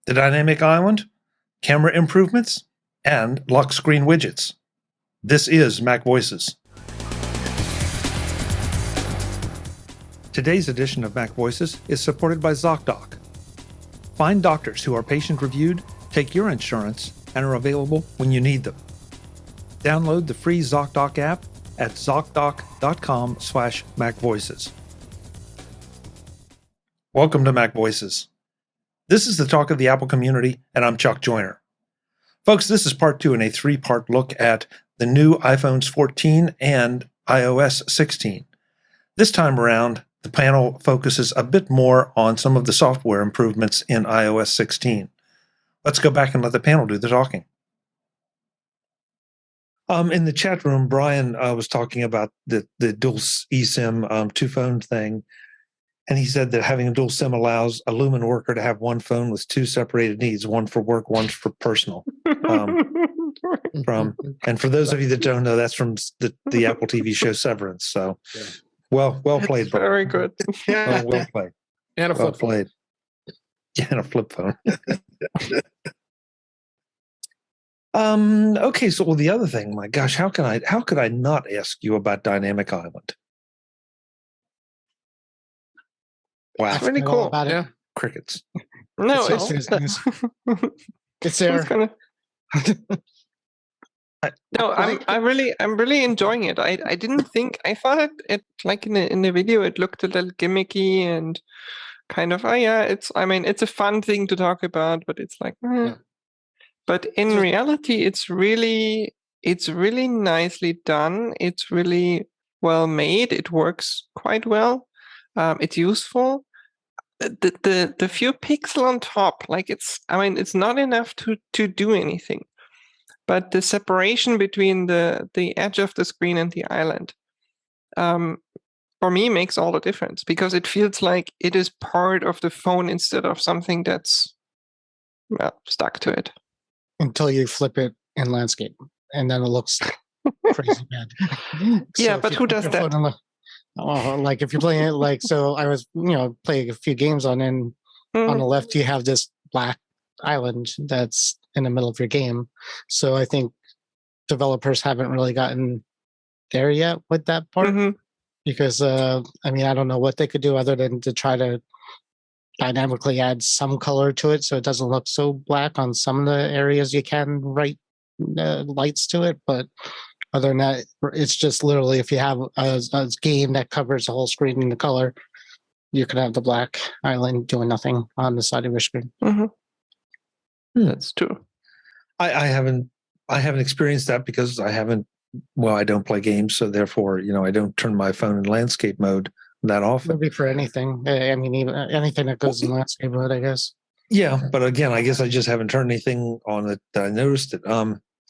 the dynamic island, camera improvements, and lock screen widgets. This is MacVoices. Today's edition of MacVoices is supported by Zocdoc. Find doctors who are patient-reviewed, take your insurance, and are available when you need them. Download the free Zocdoc app at zocdoc.com/MacVoices. Welcome to MacVoices. This is the talk of the Apple community, and I'm Chuck Joyner. Folks, this is part 2 in a 3-part look at the new iPhones 14 and iOS 16. This time around, the panel focuses a bit more on some of the software improvements in iOS 16. Let's go back and let the panel do the talking. In the chat room, Brian was talking about the dual eSIM two-phone thing, and he said that having a dual SIM allows a Lumen worker to have one phone with 2 separated needs, one for work, one for personal. And for those of you that don't know, that's from the Apple TV show Severance. So, well played, Brian. Very good. Well played. And a flip phone. Yeah, and a flip phone. Okay, so the other thing, my gosh, how could I not ask you about Dynamic Island? Wow, It's really cool. About it. Crickets. No, It's there. No, I'm really enjoying it. I didn't think, I thought it like in the video it looked a little gimmicky and kind of it's a fun thing to talk about, but it's like But in reality it's really nicely done. It's really well made. It works quite well. It's useful. The few pixels on top, like it's not enough to do anything. But the separation between the edge of the screen and the island, for me, makes all the difference because it feels like it is part of the phone instead of something that's stuck to it. Until you flip it in landscape, and then it looks crazy bad. Yeah, but who does that? Like if you're playing it, like so, I was playing a few games on, and on the left you have this black island that's in the middle of your game. So I think developers haven't really gotten there yet with that part because I don't know what they could do other than to try to dynamically add some color to it so it doesn't look so black on some of the areas you can write lights to it. But other than that, it's just literally if you have a game that covers the whole screen in the color, you can have the black island doing nothing on the side of your screen. That's true. I haven't experienced that because I don't play games, so therefore I don't turn my phone in landscape mode that often. Maybe for anything. Even anything that goes in landscape mode, I guess. Yeah, but again, I guess I just haven't turned anything on it that I noticed it.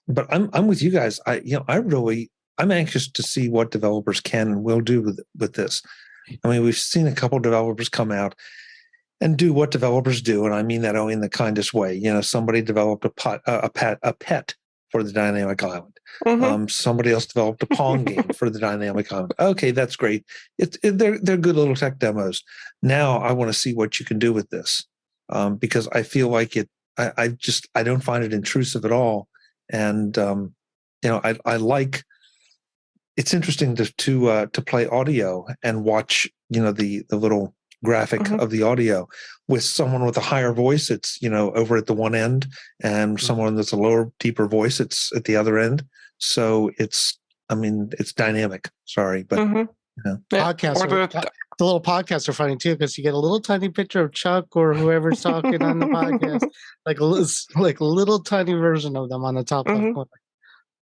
But I'm with you guys. I'm anxious to see what developers can and will do with this. We've seen a couple developers come out and do what developers do, and I mean that in the kindest way. Somebody developed a pet for the Dynamic Island. Somebody else developed a Pong game for the Dynamic Island. Okay, that's great. They're good little tech demos. Now I want to see what you can do with this because I feel like it. I don't find it intrusive at all, and I like. It's interesting to play audio and watch the little graphic of the audio with someone with a higher voice. It's over at the one end, and someone that's a lower, deeper voice. It's at the other end. So it's dynamic. Sorry, but podcasts. The little podcasts are funny too because you get a little tiny picture of Chuck or whoever's talking on the podcast, like a little tiny version of them on the top left corner.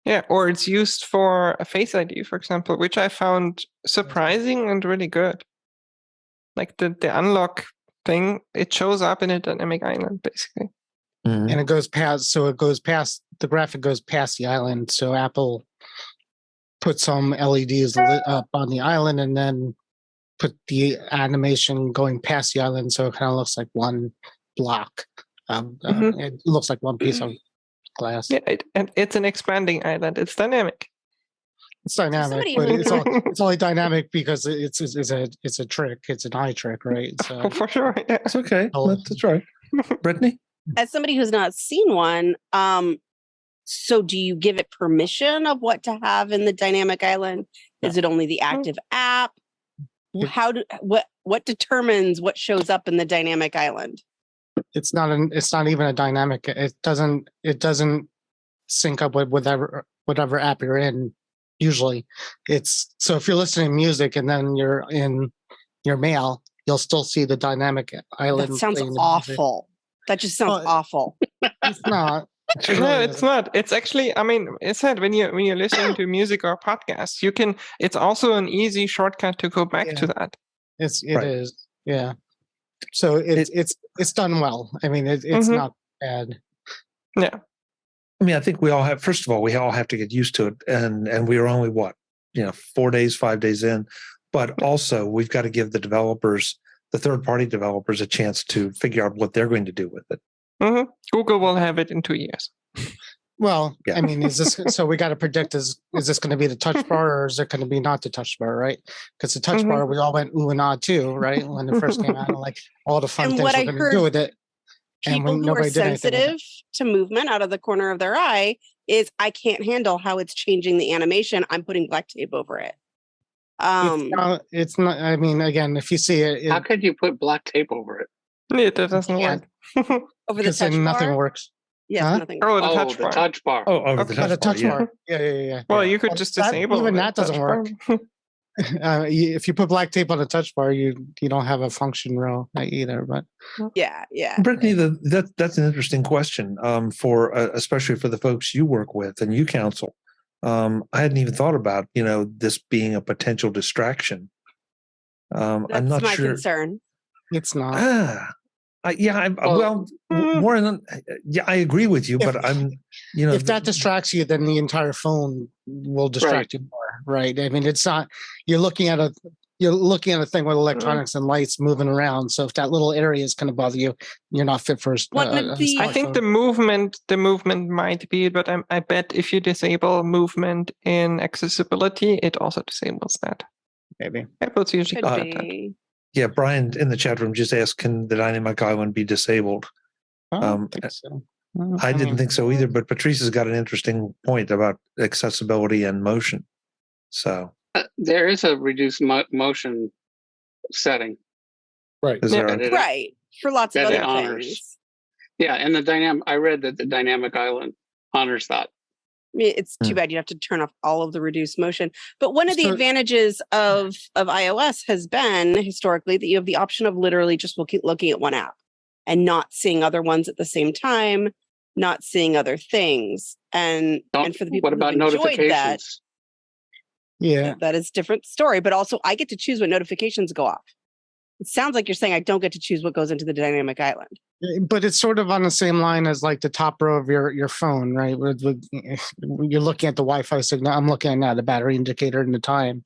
Yeah, or it's used for a Face ID, for example, which I found surprising and really good. Like the unlock thing, it shows up in a dynamic island, basically. And it goes past, the graphic goes past the island. So Apple put some LEDs lit up on the island and then put the animation going past the island. So it kind of looks like one block. It looks like one piece of glass. Yeah, it's an expanding island. It's dynamic. It's dynamic, but it's only dynamic because it's a trick. It's an eye trick, right? So for sure. Yeah. It's okay. That's right. Brittany? as somebody who's not seen one, so do you give it permission of what to have in the dynamic island? Is it only the active app? What determines what shows up in the dynamic island? It's not even a dynamic. It doesn't sync up with whatever app you're in. Usually, it's so if you're listening to music and then you're in your mail, you'll still see the dynamic island. That sounds awful. That just sounds awful. It's not. No, it's not. It's actually, I mean, it's said when you're listening to music or podcasts, you can. It's also an easy shortcut to go back to that. It is. Yeah. So it's done well. I mean, it's not bad. Yeah. I mean, I think we all have. First of all, we all have to get used to it, and we are only 5 days in. But also, we've got to give the developers, the third-party developers, a chance to figure out what they're going to do with it. Mm-hmm. Google will have it in 2 years. Well, yeah. I mean, is this so? We got to predict: is this going to be the touch bar, or is it going to be not the touch bar? Right? Because the touch bar, we all went ooh and ah too, right? When it first came out, like all the fun things we're going to do with it. People who are sensitive to movement out of the corner of their eye is I can't handle how it's changing the animation. I'm putting black tape over it. It's not. I mean, again, if you see it, how could you put black tape over it? Yeah, that doesn't work. Over the touch bar? Nothing works. Yes, nothing. Oh, the touch bar. Oh, over the touch bar. Yeah. Well, you could just disable even that doesn't work. If you put black tape on the touch bar, you don't have a function row either. But yeah. Brittany, that's an interesting question. For especially for the folks you work with and you counsel. I hadn't even thought about this being a potential distraction. I'm not my sure. Concern. It's not. More than I agree with you, but I'm if that distracts you, then the entire phone will distract you more, right? I mean, it's not. You're looking at a thing with electronics and lights moving around. So if that little area is going to bother you, you're not fit for. I think the movement might be, but I bet if you disable movement in accessibility, it also disables that. Maybe Apple's usually Could be. Yeah, Brian in the chat room just asked, "Can the dynamic island be disabled?" I don't think so. I didn't think so either, but Patrice has got an interesting point about accessibility and motion. So there is a reduced motion setting, right? Right for lots of other things. Yeah, and I read that the dynamic island honors that. It's too bad you have to turn off all of the reduced motion. But one of the advantages of iOS has been historically that you have the option of literally just looking at one app and not seeing other ones at the same time, not seeing other things. And for the people what about who enjoyed that, that is a different story. But also I get to choose what notifications go off. It sounds like you're saying I don't get to choose what goes into the dynamic island. But it's sort of on the same line as like the top row of your phone, right? You're looking at the Wi-Fi signal. I'm looking at now the battery indicator and the time.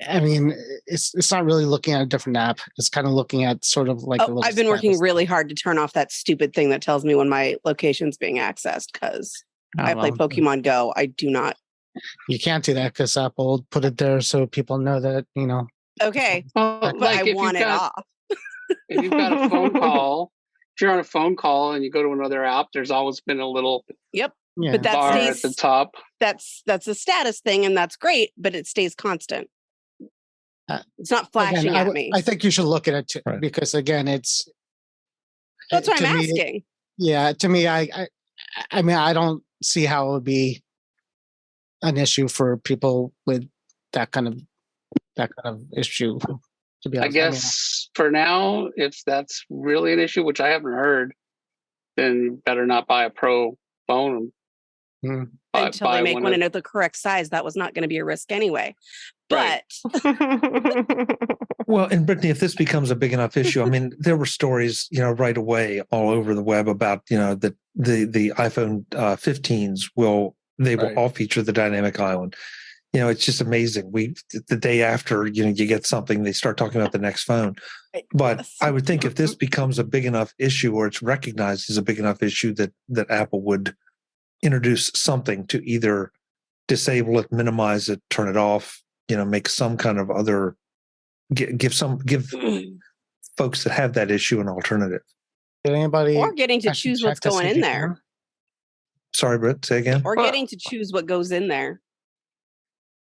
I mean, it's not really looking at a different app. It's kind of looking at sort of like. I've been working really hard to turn off that stupid thing that tells me when my location's being accessed because I play Pokemon Go. I do not. You can't do that because Apple put it there so people know that Okay, but I want it off. If you've got a phone call, if you're on a phone call and you go to another app, there's always been a little but that bar stays, at the top. That's a status thing, and that's great, but it stays constant. It's not flashing at me. I think you should look at it too, because again, it's. That's what I'm asking. Yeah, to me, I mean, I don't see how it would be an issue for people with that kind of issue. To be honest, I guess for now, if that's really an issue, which I haven't heard, then you better not buy a Pro phone. Until they make one in the correct size, that was not going to be a risk anyway. But well, and Brittany, if this becomes a big enough issue, I mean, there were stories, right away all over the web about, that the iPhone 15s will all feature the dynamic island. It's just amazing. The day after, you get something, they start talking about the next phone. But I would think if this becomes a big enough issue, or it's recognized as a big enough issue, that Apple would introduce something to either disable it, minimize it, turn it off, make some kind of other, give folks that have that issue an alternative. Did anybody Or getting to actually choose check what's to see going if in you there. can? Sorry, Britt, say again. Or Well- getting to choose what goes in there.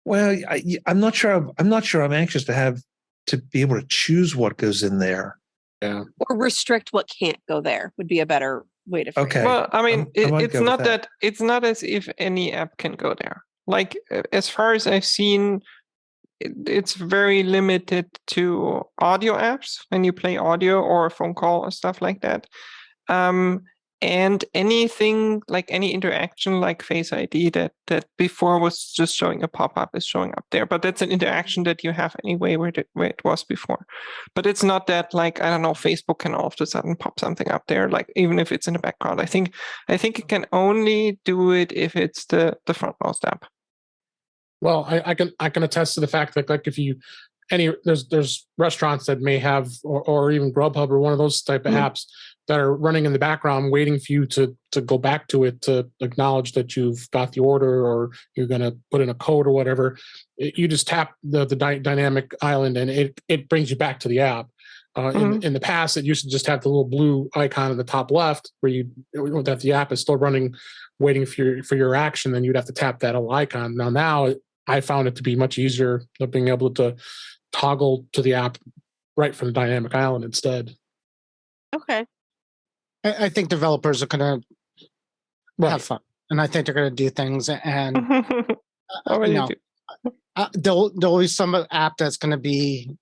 Well, I'm not sure. I'm not sure. I'm anxious to be able to choose what goes in there. Yeah. Or restrict what can't go there would be a better way to phrase Okay. it. Well, I mean, I might it's go with not that. that it's not as if any app can go there. Like as far as I've seen, it's very limited to audio apps when you play audio or a phone call or stuff like that. And anything like any interaction like Face ID that before was just showing a pop-up is showing up there. But that's an interaction that you have anyway where it was before. But it's not that like, I don't know, Facebook can all of a sudden pop something up there, like even if it's in the background. I think it can only do it if it's the frontmost app. Well, I can attest to the fact that like if you there's restaurants that may have or even Grubhub or one of those type of apps that are running in the background waiting for you to go back to it to acknowledge that you've got the order or you're going to put in a code or whatever. You just tap the dynamic island and it brings you back to the app. In the past, it used to just have the little blue icon in the top left where that the app is still running, waiting for your action. Then you'd have to tap that little icon. Now I found it to be much easier of being able to toggle to the app right from the dynamic island instead. Okay. I think developers are going to have fun, and I think they're going to do things. And there'll be some app that's going to be,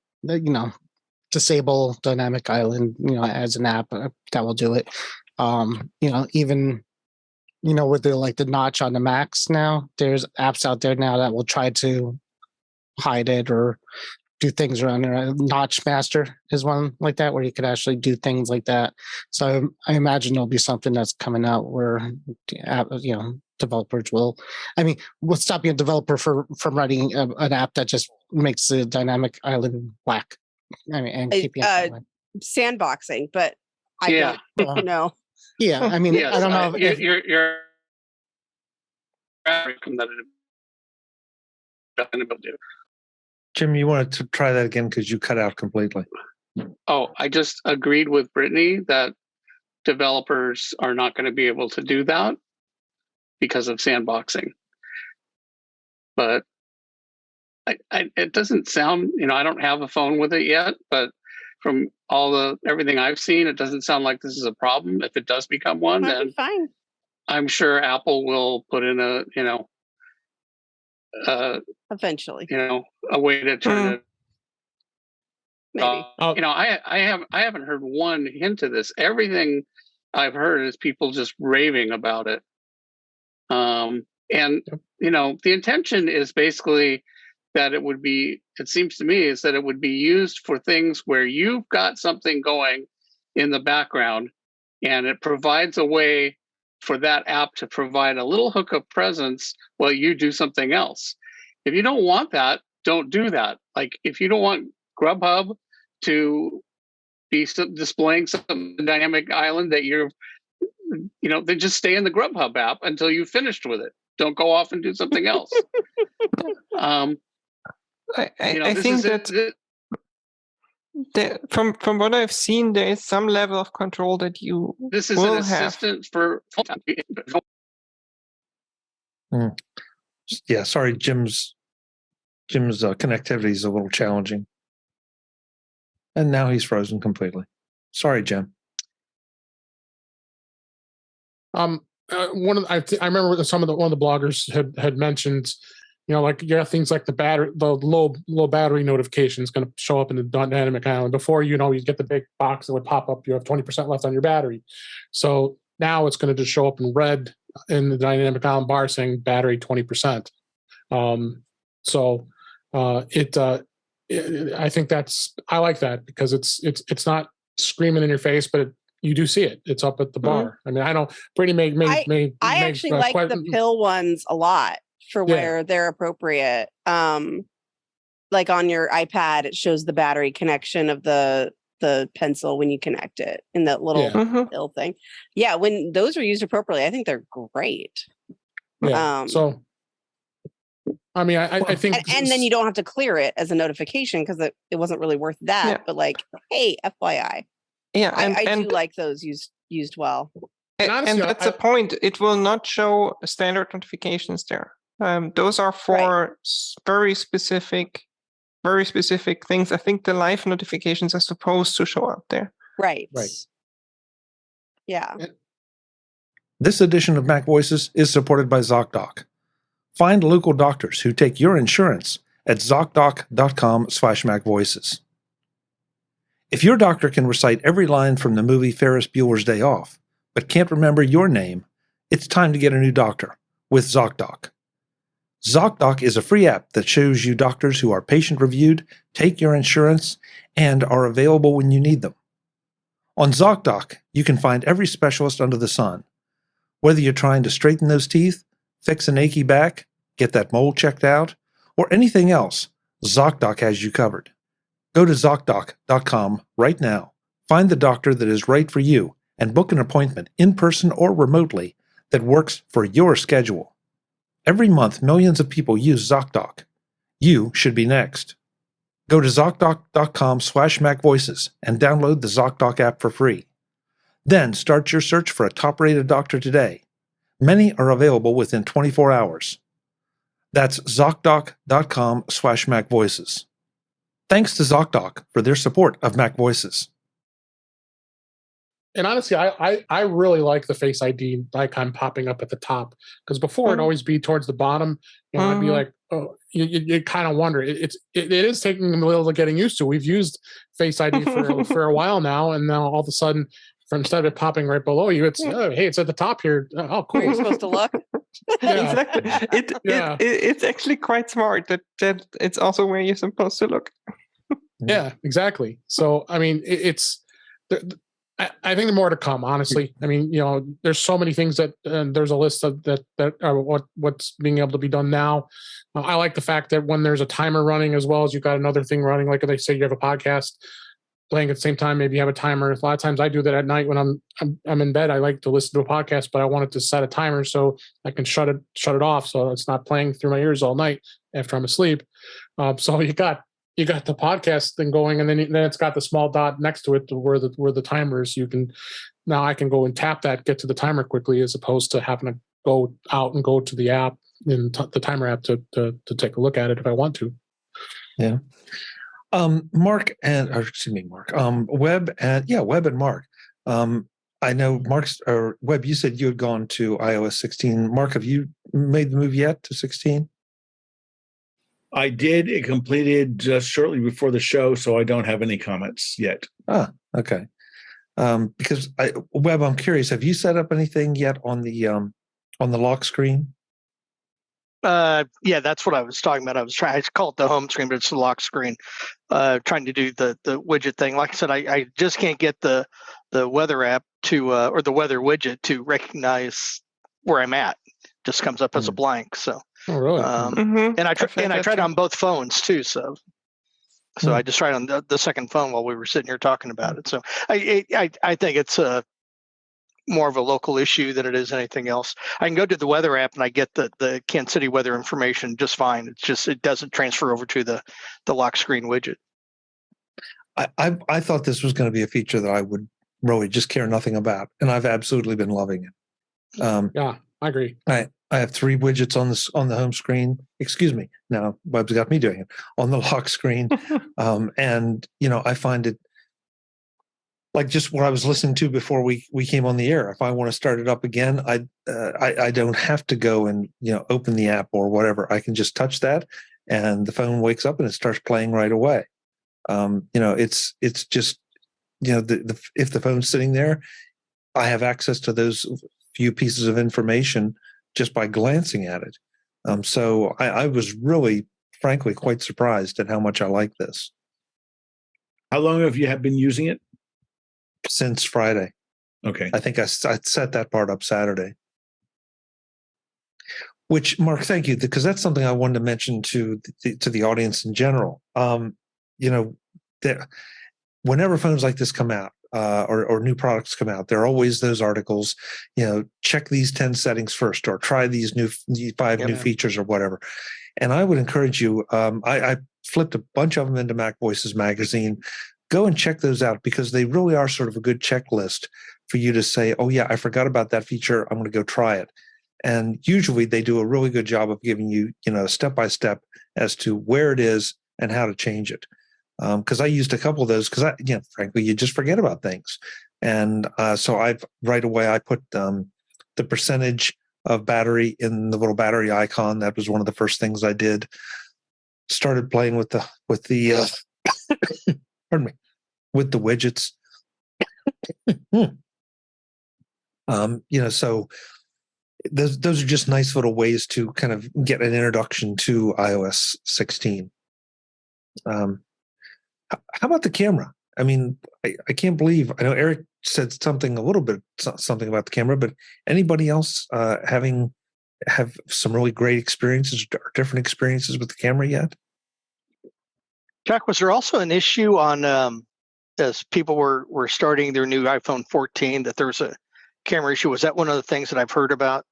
disable dynamic island, as an app that will do it. Even with the notch on the Macs now, there's apps out there now that will try to hide it or do things around there. Notch Master is one like that, where you could actually do things like that. So I imagine there'll be something that's coming out where, developers will. I mean, what's stopping a developer from writing an app that just makes the dynamic island black? I mean, and keeping it that way. Sandboxing, but I don't know. Yeah, I mean, Yes, I don't know if you're that it'll do. Jim, you wanted to try that again because you cut out completely. Oh, I just agreed with Brittany that developers are not going to be able to do that because of sandboxing. But it doesn't sound, I don't have a phone with it yet, but from everything I've seen, it doesn't sound like this is a problem. If it does become one, Might then be fine. I'm sure Apple will put in Eventually. a way to turn it. Maybe. I haven't heard one hint of this. Everything I've heard is people just raving about it. And the intention is basically that it seems to me is that it would be used for things where you've got something going in the background and it provides a way for that app to provide a little hook of presence while you do something else. If you don't want that, don't do that. Like if you don't want Grubhub to be displaying some dynamic island that then just stay in the Grubhub app until you've finished with it. Don't go off and do something else. I think that from what I've seen, there is some level of control that you this is will an assistant for. Yeah, sorry, Jim's connectivity is a little challenging, and now he's frozen completely. Sorry, Jim. I remember one of the bloggers had mentioned, things like the low battery notification is going to show up in the dynamic island. Before you get the big box that would pop up, you have 20% left on your battery. So now it's going to just show up in red in the dynamic island bar saying battery 20%. I think I like that because it's not screaming in your face, but you do see it. It's up at the bar. I mean, I know Brittany may I actually like the pill ones a lot for where they're appropriate. Like on your iPad, it shows the battery connection of the pencil when you connect it in that little pill thing. Yeah, when those are used appropriately, I think they're great. Yeah. So, I mean, I think, and then you don't have to clear it as a notification because it wasn't really worth that. Yeah. But like, hey, FYI. Yeah, I do like those used well. And that's the point. It will not show standard notifications there. Those are for very specific things. I think the live notifications are supposed to show up there. Right. Yeah. This edition of MacVoices is supported by Zocdoc. Find local doctors who take your insurance at Zocdoc.com/MacVoices. If your doctor can recite every line from the movie Ferris Bueller's Day Off, but can't remember your name, it's time to get a new doctor with Zocdoc. Zocdoc is a free app that shows you doctors who are patient-reviewed, take your insurance, and are available when you need them. On Zocdoc, you can find every specialist under the sun. Whether you're trying to straighten those teeth, fix an achy back, get that mole checked out, or anything else, Zocdoc has you covered. Go to Zocdoc.com right now, find the doctor that is right for you, and book an appointment in person or remotely that works for your schedule. Every month, millions of people use Zocdoc. You should be next. Go to Zocdoc.com/MacVoices and download the Zocdoc app for free. Then start your search for a top-rated doctor today. Many are available within 24 hours. That's Zocdoc.com/MacVoices. Thanks to Zocdoc for their support of MacVoices. And honestly, I really like the Face ID icon popping up at the top, because before it'd always be towards the bottom. I'd be like, oh, you kind of wonder. It is taking a little getting used to. We've used Face ID for a while now, and now all of a sudden, instead of it popping right below you, it's hey, it's at the top here. Oh, cool. Where you're supposed to look. Exactly. It's actually quite smart that it's also where you're supposed to look. Yeah, exactly. So I mean, I think there's more to come. Honestly, I mean, there's so many things that there's a list of that are what's being able to be done now. I like the fact that when there's a timer running, as well as you've got another thing running, like they say you have a podcast playing at the same time, maybe you have a timer. A lot of times I do that at night when I'm in bed. I like to listen to a podcast, but I wanted to set a timer so I can shut it off, so it's not playing through my ears all night after I'm asleep. So you got the podcast thing going, and then it's got the small dot next to it where the timer is. Now I can go and tap that, get to the timer quickly, as opposed to having to go out and go to the app and the timer app to take a look at it if I want to. Yeah. Webb and Mark. I know Webb, you said you had gone to iOS 16. Mark, have you made the move yet to 16? I did. It completed just shortly before the show, so I don't have any comments yet. Ah, okay. Because Webb, I'm curious. Have you set up anything yet on the lock screen? Yeah, that's what I was talking about. I call it the home screen, but it's the lock screen. Trying to do the widget thing. Like I said, I just can't get the weather app to or the weather widget to recognize where I'm at. Just comes up as a blank. So. Oh, really? And I tried on both phones too. So I just tried on the second phone while we were sitting here talking about it. So I think it's more of a local issue than it is anything else. I can go to the weather app and I get the Kansas City weather information just fine. It's just it doesn't transfer over to the lock screen widget. I thought this was going to be a feature that I would really just care nothing about, and I've absolutely been loving it. Yeah, I agree. I have 3 widgets on the home screen. Excuse me. Now Webb's got me doing it on the lock screen. And I find it like just what I was listening to before we came on the air. If I want to start it up again, I don't have to go and open the app or whatever. I can just touch that, and the phone wakes up and it starts playing right away. It's just if the phone's sitting there, I have access to those few pieces of information just by glancing at it. So I was really, frankly, quite surprised at how much I like this. How long have you been using it? Since Friday. Okay. I think I set that part up Saturday. Which, Mark, thank you, because that's something I wanted to mention to the audience in general. Whenever phones like this come out, or new products come out, there are always those articles, check these 10 settings first, or try these 5 new features or whatever. And I would encourage you, I flipped a bunch of them into MacVoices magazine, go and check those out because they really are sort of a good checklist for you to say, oh yeah, I forgot about that feature. I'm going to go try it. And usually they do a really good job of giving you, step-by-step as to where it is and how to change it. Because I used a couple of those because frankly, you just forget about things. And so I put the percentage of battery in the little battery icon. That was one of the first things I did. Started playing with the pardon me, with the widgets. So those are just nice little ways to kind of get an introduction to iOS 16. How about the camera? I mean, I can't believe, I know Eric said something about the camera, but anybody else have some really great experiences or different experiences with the camera yet? Jack, was there also an issue on as people were starting their new iPhone 14 that there was a camera issue? Was that one of the things that I've heard about?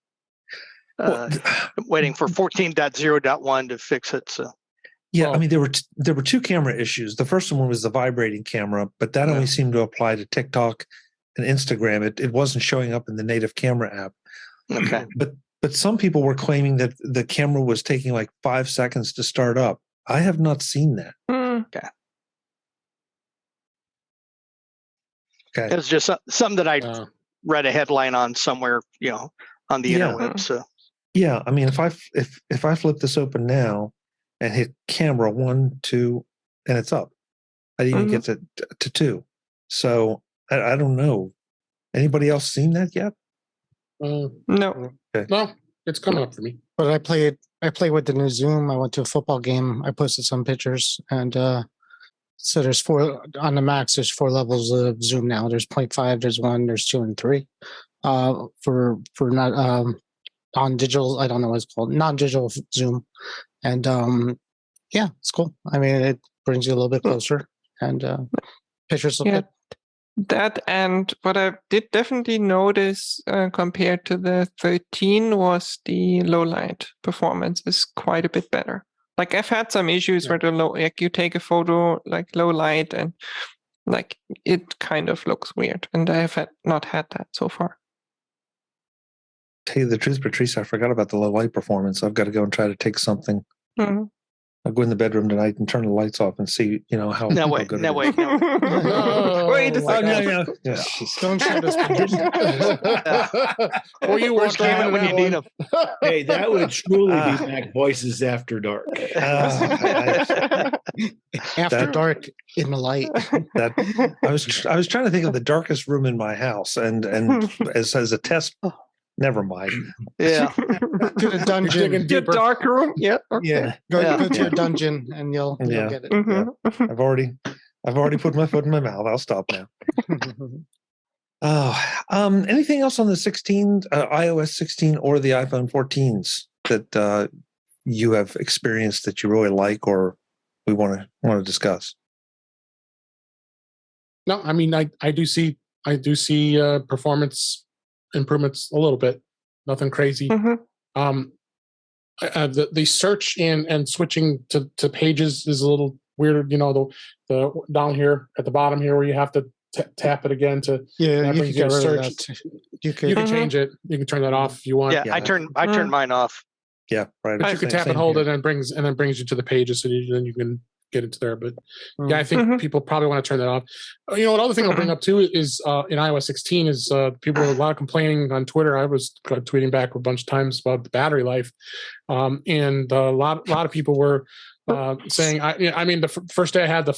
Waiting for 14.0.1 to fix it. So. Yeah, I mean, there were two camera issues. The first one was the vibrating camera, but that only seemed to apply to TikTok and Instagram. It wasn't showing up in the native camera app. Okay. But some people were claiming that the camera was taking like 5 seconds to start up. I have not seen that. Okay. Okay. It was just something that I read a headline on somewhere, on the interweb. So. Yeah, I mean, if I flip this open now and hit camera 1, 2, and it's up. I didn't even get to 2. So I don't know. Anybody else seen that yet? No. Okay. No, it's coming up for me. But I played with the new Zoom. I went to a football game. I posted some pictures, and so there's 4 on the Macs. There's 4 levels of Zoom now. There's 0.5, there's 1, there's 2, and 3. For not non-digital, I don't know what it's called, non-digital Zoom, and it's cool. I mean, it brings you a little bit closer, and pictures look good. That, and what I did definitely notice compared to the 13 was the low light performance is quite a bit better. Like I've had some issues where you take a photo like low light and like it kind of looks weird, and I have not had that so far. Tell you the truth, Patrice, I forgot about the low light performance. I've got to go and try to take something. Mm-hmm. I'll go in the bedroom tonight and turn the lights off and see, how. No way. Good No way. Wait a second. Yeah. Don't shoot us. Or you were streaming when you need them. Hey, that would truly be MacVoices After Dark. After dark in the light. I was trying to think of the darkest room in my house, and as a test. Never mind. Yeah. To the dungeon. The dark room. Yeah. Okay. Yeah. Go to your dungeon and you'll get it. Mm-hmm. Yeah. I've already put my foot in my mouth. I'll stop now. Anything else on the 16, iOS 16 or the iPhone 14s that you have experienced that you really like or we want to discuss? No, I mean, I do see performance improvements a little bit, nothing crazy. Mm-hmm. The search and switching to pages is a little weird. The down here at the bottom here where you have to tap it again to you can get rid of that. You can change it. You can turn that off if you want. Yeah, I turned mine off. Yeah, right. But you can tap and hold it, and it brings you to the pages, so then you can get into there. But I think people probably want to turn that off. Another thing I'll bring up too is in iOS 16 is people were a lot of complaining on Twitter. I was tweeting back a bunch of times about the battery life, and a lot of people were saying. I mean, the first day I had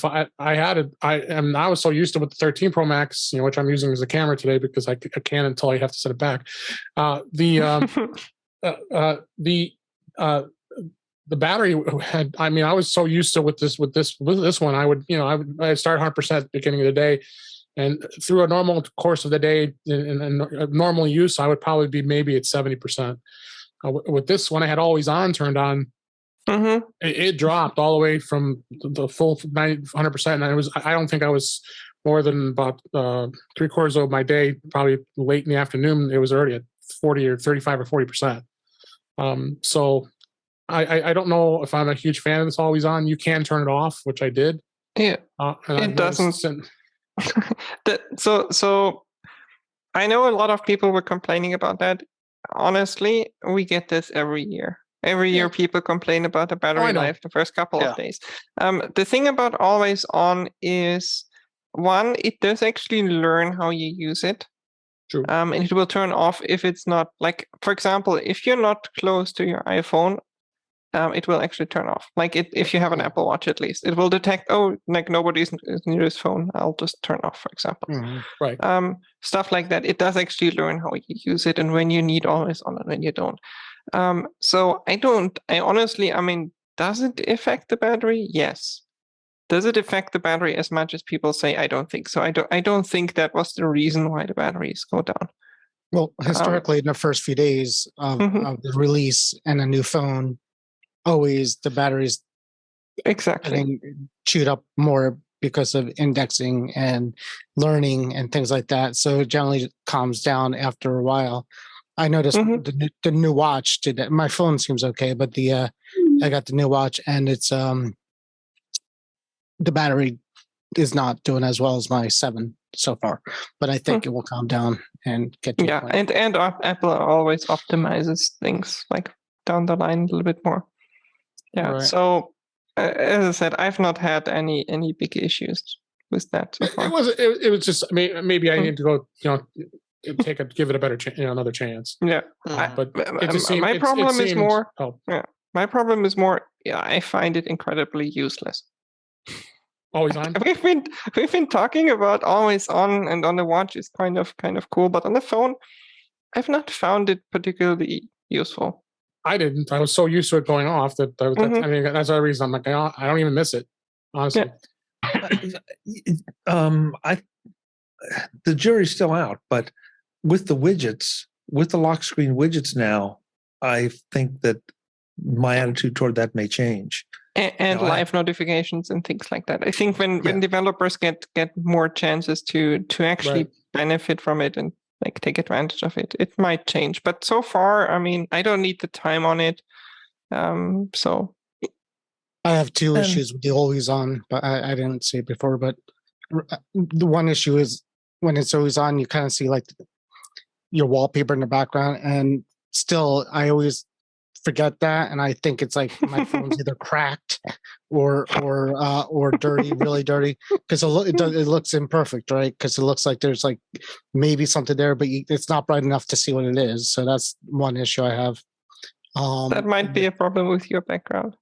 I was so used to with the 13 Pro Max, which I'm using as a camera today because I can't until I have to set it back. The battery had, I was so used to with this one, I'd start 100% at the beginning of the day, and through a normal course of the day in normal use, I would probably be maybe at 70%. With this one, I had always on turned on. Mm-hmm. It dropped all the way from the full 100%, and I don't think I was more than about 3/4 of my day, probably late in the afternoon. It was already at 40 or 35 or 40%. So I don't know if I'm a huge fan of this always on. You can turn it off, which I did. Yeah, it doesn't. So I know a lot of people were complaining about that. Honestly, we get this every year. Every year, people complain about the battery life the first couple of days. The thing about always on is, one, it does actually learn how you use it. True. And it will turn off if it's not, like, for example, if you're not close to your iPhone, it will actually turn off. Like if you have an Apple Watch, at least it will detect, oh, like nobody's near his phone, I'll just turn off, for example. Right. Stuff like that. It does actually learn how you use it and when you need always on and when you don't. So I honestly, does it affect the battery? Yes. Does it affect the battery as much as people say? I don't think so. I don't think that was the reason why the batteries go down. Well, historically, in the first few days of the release and a new phone, always the batteries getting chewed up more because of indexing and learning and things like that. So it generally calms down after a while. I noticed the new watch did that. My phone seems okay, but I got the new watch and it's the battery is not doing as well as my 7 so far, but I think it will calm down and get to a point. and Apple always optimizes things like down the line a little bit more. Yeah. Right. So as I said, I've not had any big issues with that so far. It was just maybe I need to go give it a better another chance. Yeah. But my problem is more. Yeah. My problem is more. Yeah, I find it incredibly useless. Always on. We've been talking about always on, and on the watch is kind of cool, but on the phone, I've not found it particularly useful. I didn't. I was so used to it going off that I mean, that's the reason I'm like, I don't even miss it, honestly. Yeah. The jury's still out, but with the widgets, with the lock screen widgets now, I think that my attitude toward that may change. And live notifications and things like that. I think when developers get more chances to actually benefit from it and like take advantage of it, it might change. But so far, I don't need the time on it. So I have two issues with the always on, but I didn't say it before. But the one issue is when it's always on, you kind of see like your wallpaper in the background, and still I always forget that, and I think it's like my phone's either cracked or dirty, really dirty, because it looks imperfect, right? Because it looks like there's like maybe something there, but it's not bright enough to see what it is. So that's one issue I have. That might be a problem with your background.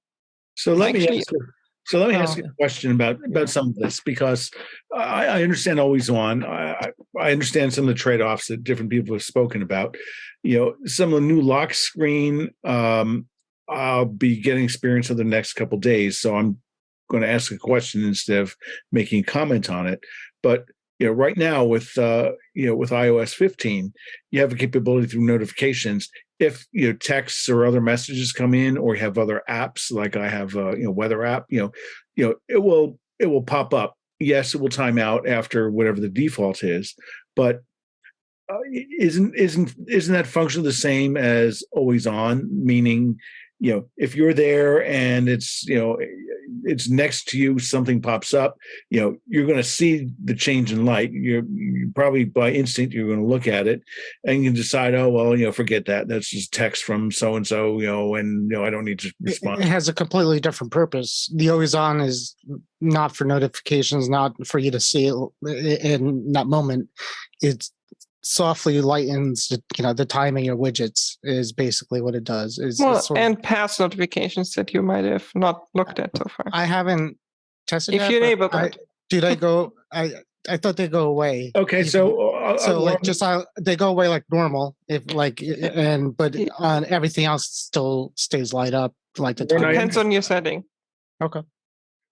So let me ask you a question about some of this, because I understand always on. I understand some of the trade-offs that different people have spoken about. Some of the new lock screen, I'll be getting experience over the next couple of days, so I'm going to ask a question instead of making a comment on it. But right now with iOS 15, you have a capability through notifications. If texts or other messages come in, or you have other apps like I have weather app, it will pop up. Yes, it will time out after whatever the default is, but isn't that function the same as always on? Meaning, if you're there and it's next to you, something pops up, you're going to see the change in light. You probably by instinct, you're going to look at it and you can decide, oh, well, forget that. That's just text from so-and-so, and I don't need to respond. It has a completely different purpose. The always on is not for notifications, not for you to see it in that moment. It's softly lightens the timing of widgets is basically what it does. And past notifications that you might have not looked at so far. I haven't tested if you enable that. I thought they go away. Okay, they go away like normal, but on everything else still stays light up like the time. Depends on your setting. Okay.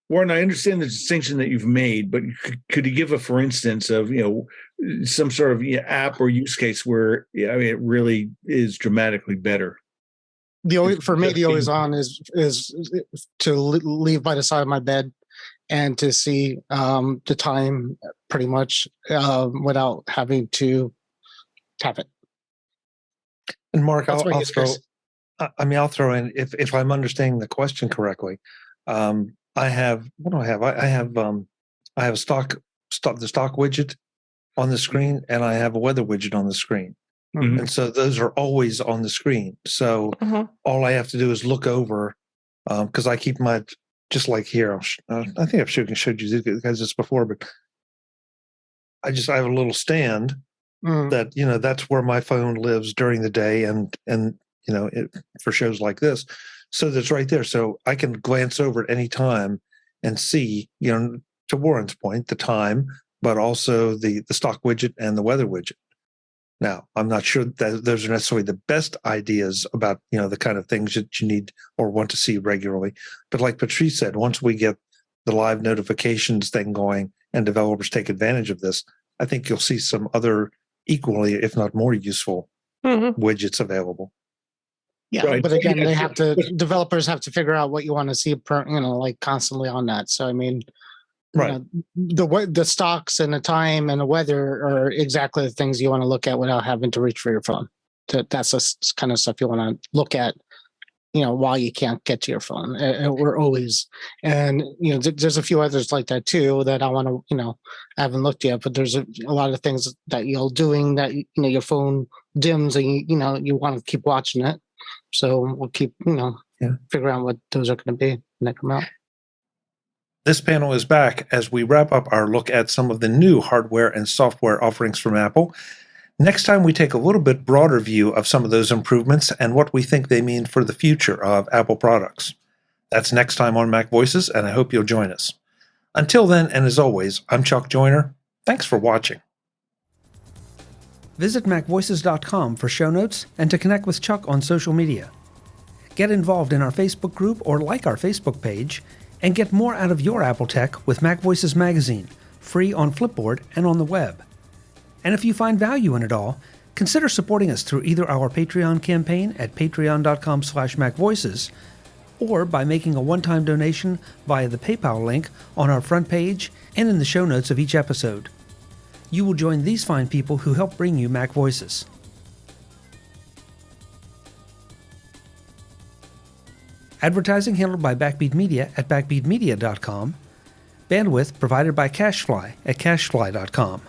Warren, I understand the distinction that you've made, but could you give for instance of some sort of app or use case where it really is dramatically better? For me, the always on is to leave by the side of my bed and to see the time pretty much without having to tap it. And Mark, I'll throw in if I'm understanding the question correctly. I have, what do I have? I have the stock widget on the screen, and I have a weather widget on the screen. Mhm. And so those are always on the screen. So all I have to do is look over, because I keep my, just like here, I think I've showed you guys this before, but I have a little stand that, that's where my phone lives during the day and for shows like this. So that's right there. So I can glance over at any time and see, to Warren's point, the time, but also the stock widget and the weather widget. Now, I'm not sure that those are necessarily the best ideas about, the kind of things that you need or want to see regularly. But like Patrice said, once we get the live notifications thing going and developers take advantage of this, I think you'll see some other equally, if not more useful widgets available. Yeah, Right. but again, developers have to figure out what you want to see constantly on that. So, I mean, right. The stocks and the time and the weather are exactly the things you want to look at without having to reach for your phone. That's the kind of stuff you want to look at, while you can't get to your phone. We're always, and there's a few others like that too that I want to, I haven't looked yet. But there's a lot of things that you're doing that your phone dims and you want to keep watching it. So we'll keep figuring out what those are going to be when they come out. This panel is back as we wrap up our look at some of the new hardware and software offerings from Apple. Next time, we take a little bit broader view of some of those improvements and what we think they mean for the future of Apple products. That's next time on MacVoices, and I hope you'll join us. Until then, and as always, I'm Chuck Joyner. Thanks for watching. Visit MacVoices.com for show notes and to connect with Chuck on social media. Get involved in our Facebook group or like our Facebook page, and get more out of your Apple tech with MacVoices Magazine, free on Flipboard and on the web. And if you find value in it all, consider supporting us through either our Patreon campaign at patreon.com/MacVoices or by making a one-time donation via the PayPal link on our front page and in the show notes of each episode. You will join these fine people who help bring you MacVoices. Advertising handled by Backbeat Media at backbeatmedia.com. Bandwidth provided by CacheFly at cachefly.com.